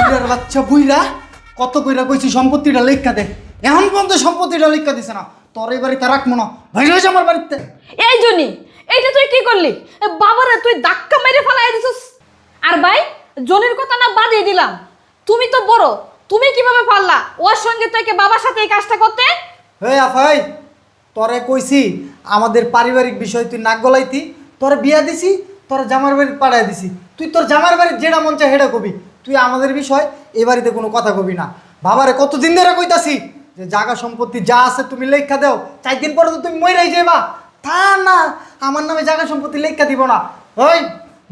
বুইরার বাচ্চা বুইরা কত কইরা কইছি সম্পত্তিটা লেখা দে, এখন পর্যন্ত সম্পত্তিটা লেখা দিছে না। তোর এই বাড়িতে রাখবো না, ভাইরা হয়েছে আমার বাড়িতে। এই জনি এইটা তুই কি করলি? বাবারে তুই ধাক্কা মেরে ফেলাই দিছিস। আর ভাই জনির কথা না বাদিয়ে দিলাম, তুমি তো বড়, তুমি কিভাবে পারলা ওর সঙ্গে থেকে বাবার সাথে এই কাজটা করতে? হে আফাই, তোরে কইছি আমাদের পারিবারিক বিষয় তুই নাক গলাইতি, তোরে বিয়া দিছি, তোর জামার বাড়ি পাঠাই দিছি, তুই তোর জামার বাড়ির যেটা মন চায় সেটা কবি, তুই আমাদের বিষয় এ বাড়িতে কোনো কথা কবি না। বাবারে কতদিন ধরে কইতাছি যে জায়গা সম্পত্তি যা আছে তুমি লেখা দাও, 4 দিন পরে তো তুমি মইরাই যাইবা। তা না, আমার নামে জায়গা সম্পত্তি লেখা দিব না। ওই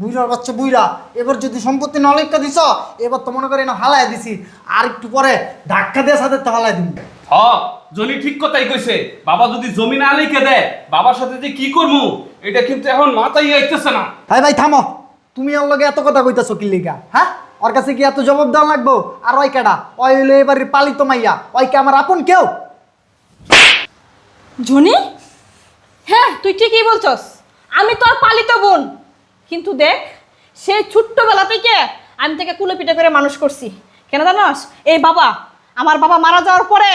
বুইরার বাচ্চা বুইরা, এবার যদি সম্পত্তি না লেখা দিছ, এবার তো মনে করি না হালাই দিছি, আর একটু পরে ধাক্কা দিয়ে সাথে তো হালাই দিবি। জনি ঠিক কথাই কইছে। বাবা যদি জমি না লিখে দেয়, বাবার সাথে যে কি করবো এটা কিন্তু এখন মাথায় আইতেছে না। ভাই ভাই থামো, তুমি ওর লগে এত কথা কইতাছো কি লিগা? হ্যাঁ, ওর কাছে কি এত জবাব দেওয়া লাগবো? আর ওই কেডা? ওই হইলো এবারে পালিত মাইয়া, ওই কি আমার আপন কেউ? জনি, হ্যাঁ তুই ঠিকই বলছস, আমি তোর পালিত বোন। কিন্তু দেখ, সেই ছোট্টবেলা থেকে আমি তাকে কুলে পিঠে করে মানুষ করছি। কেন জানোস? এই বাবা, আমার বাবা মারা যাওয়ার পরে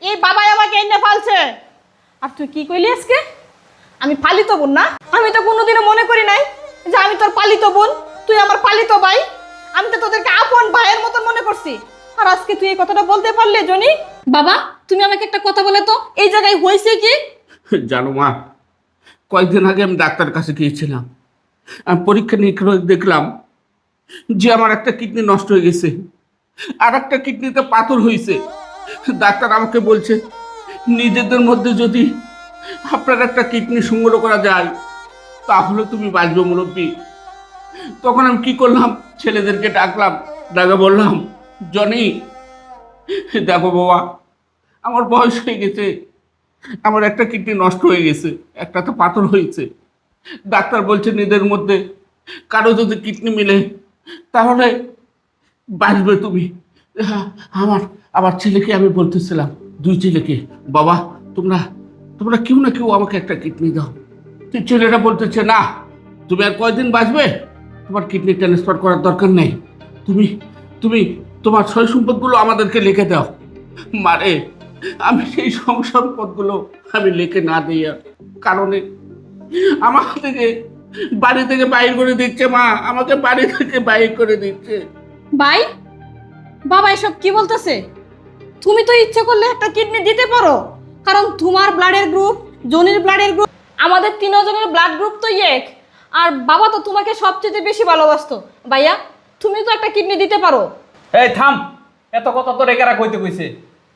এই বাবাই আমাকে এনে ফালছে। আর তুই কি কইলি আজকে আমি পালিত বোন? না, আমি তো কোনোদিনও মনে করি নাই যে আমি তোর পালিত বোন, তুই আমার পালিত ভাই। আমি তো তোদেরকে আপন ভাইয়ের মতন মনে করছি। আর আজকে তুই এই কথাটা বলতে পারলে জনি? বাবা তুমি আমাকে একটা কথা বলে তো, এই জায়গায় হয়েছে কি? জানো মা, কয়েকদিন আগে আমি ডাক্তারের কাছে গিয়েছিলাম। আমি পরীক্ষা নিরীক্ষা দেখলাম যে আমার একটা কিডনি নষ্ট হয়ে গেছে, আর একটা কিডনিতে পাথর হয়েছে। ডাক্তার আমাকে বলছে নিজেদের মধ্যে যদি আপনার একটা কিডনি সংগ্রহ করা যায় তাহলে তুমি বাঁচবে মুরব্বী। তখন আমি কি করলাম, ছেলেদেরকে ডাকলাম, ডাকা বললাম, জনি দেখো বাবা, আমার বয়স হয়ে গেছে, আমার একটা কিডনি নষ্ট হয়ে গেছে, একটা তো পাথর হয়েছে। ডাক্তার বলছে নিজেদের মধ্যে কারো যদি কিডনি মিলে তাহলে বাঁচবে তুমি। আমার আমার ছেলেকে আমি বলতেছিলাম, 2 ছেলেকে, বাবা তোমরা তোমরা কেউ না কেউ আমাকে একটা কিডনি দাও। তুই ছেলেরা বলতেছে না, তুমি আর কয়দিন বাঁচবে, তোমার কিডনি ট্রান্সফার করার দরকার নেই, তুমি তুমি তোমার সয় সম্পদগুলো আমাদেরকে লিখে দাও। মারে আমি সেই সম্পদগুলো আমি লিখে না দেওয়ার কারণে আমার থেকে বাড়ি থেকে বাইর করে দিচ্ছে। মা আমাকে বাড়ি থেকে বাইর করে দিচ্ছে। ভাই, বাবা এসব কি বলতেছে? তুমি তো ইচ্ছে করলে একটা কিডনি দিতে পারো, কারণ তোমার ব্লাডের গ্রুপ, জনির ব্লাডের গ্রুপ, আমাদের 3 জনের ব্লাড গ্রুপ তো এক। আর বাবা তো তোমাকে সবচেয়ে বেশি ভালোবাসতো। ভাইয়া তুমি তো একটা কিডনি দিতে পারো। এই থাম, এত কথা তো রেখে কইতে কইছে।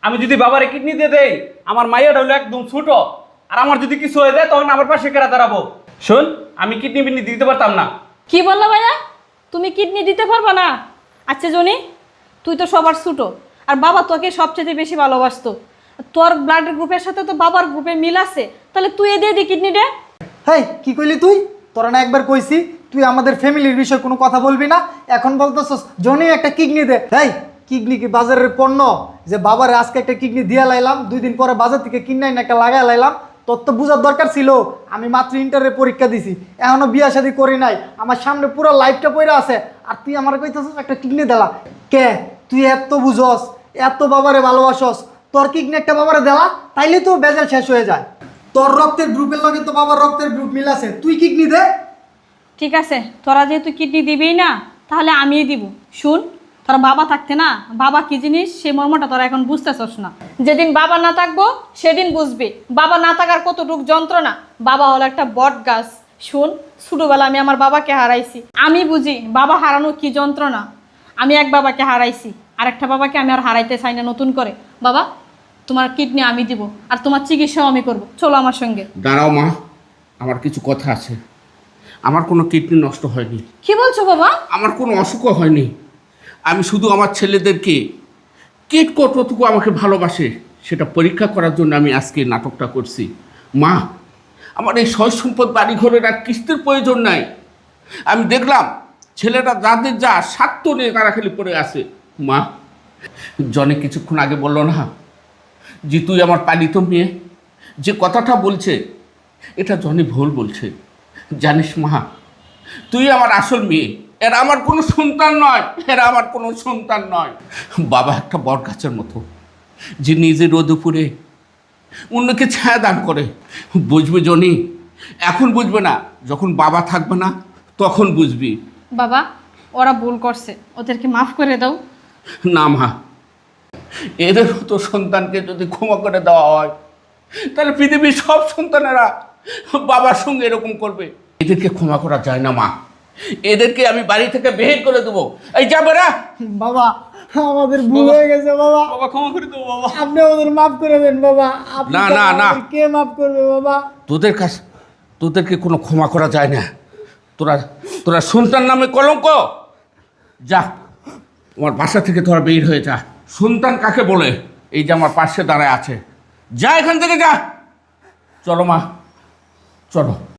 আমি যদি বাবারে কিডনি দিয়ে দেই, আমার মাইয়াটা হলো একদম ছোট, আর আমার যদি কিছু হয়ে যায় তখন আমার পাশে কেরা দাঁড়াবো? শোন, আমি কিডনি বিডনি দিতে পারতাম না। কি বললো ভাইয়া? তুমি কিডনি দিতে পারবা না? আচ্ছা জনি, তুই তো সবার ছোট, আর বাবা তোকে সবচেয়ে বেশি ভালোবাসতো। তোর ব্লাড গ্রুপের সাথে তো বাবার গ্রুপে মিল আছে, তাহলে তুই দিয়ে দি কিডনিটা। হেই কি কইলি তুই? তোরা না একবার কইছি তুই আমাদের ফ্যামিলির বিষয়ে কোনো কথা বলবি না, এখন বলতেছস জনি একটা কিডনি দে। হেই, কিডনি কি বাজারের পণ্য যে বাবারে আজকে একটা কিডনি দিয়া লাইলাম, 2 দিন পরে বাজার থেকে কিনে না একটা লাগাই লাইলাম? তোর তো বুঝার দরকার ছিল, আমি মাত্র ইন্টারের পরীক্ষা দিছি, এখনো বিয়া শাদী করি নাই, আমার সামনে পুরো লাইফটা পড়ে আছে, আর তুই আমার কইতেছস একটা কিডনি দেলা? কে তুই এত বুঝস, এত বাবারে ভালোবাসস, তোর কিডনি একটা বাবারে দেলা তাইলে তো বেজাল শেষ হয়ে যায়। তোর রক্তের গ্রুপের লগে তো বাবার রক্তের গ্রুপ মিল আছে, তুই কিডনি দে। ঠিক আছে, তোরা যেহেতু কিডনি দিবেই না, তাহলে আমিই দিব। শুন, তোরা বাবা থাকতে না বাবা কি জিনিস সে মর্মটা তোরা এখন বুঝতেছস না। যেদিন বাবা না থাকবো সেদিন বুঝবি বাবা না থাকার কতটুক যন্ত্রণা। বাবা হলো একটা বট গাছ। শুন, ছোটবেলা আমি আমার বাবাকে হারাইছি, আমি বুঝি বাবা হারানো কি যন্ত্রণা। আমি এক বাবাকে হারাইছি, আর একটা বাবাকে আমি আর হারাইতে চাই না নতুন করে। বাবা তোমার কিডনি আমি দিব, আর তোমার চিকিৎসাও আমি করব। চলো আমার সঙ্গে। দাঁড়াও মা, আমার কিছু কথা আছে। আমার কোনো কিডনি নষ্ট হয়নি। কি বলছো বাবা? আমার কোনো অসুখও হয়নি। আমি শুধু আমার ছেলেদেরকে কেট কতটুকু আমাকে ভালোবাসে সেটা পরীক্ষা করার জন্য আমি আজকে নাটকটা করছি। মা, আমার এই সয় সম্পদ বাড়ি ঘরের আর কিস্তির প্রয়োজন নাই। আমি দেখলাম ছেলেটা যাদের যা স্বার্থ নিয়ে তারা খালি পড়ে আছে। মা, জনে কিছুক্ষণ আগে বললো না যে তুই আমার পালিত মেয়ে, যে কথাটা বলছে এটা জনি ভুল বলছে। জানিস মা, তুই আমার আসল মেয়ে, এরা আমার কোনো সন্তান নয়, এরা আমার কোনো সন্তান নয়। বাবা একটা বট গাছের মতো, যে নিজে রোদ উপরে অন্যকে ছায়া দান করে। বুঝবি জনি, এখন বুঝবে না, যখন বাবা থাকবে না তখন বুঝবি। বাবা, ওরা ভুল করছে, ওদেরকে মাফ করে দাও। না মা, এদের তো সন্তানকে যদি ক্ষমা করে দেওয়া হয়, তাহলে পৃথিবীর সব সন্তানেরা বাবার সঙ্গে এরকম করবে। এদেরকে ক্ষমা করা যায় না মা, এদেরকে আমি বাড়ি থেকে বের করে দেবো। এই যাবে না বাবা, আমাদের ভুল হয়ে গেছে বাবা। বাবা, ক্ষমা করে দেবো বাবা। আপনি আমাদের মাফ করে দেন বাবা। আপনি না, ছাড়া না, না। আমাদের কে মাফ করবে বাবা? তোদেরকে কোনো ক্ষমা করা যায় না। তোরা সন্তান নামে কলঙ্ক। যা, আমার বাসা থেকে তোরা বের হয়ে যা। সন্তান কাকে বলে? এই যে আমার পাশে দাঁড়ায় আছে, যা এখান থেকে যা। চলো মা, চলো।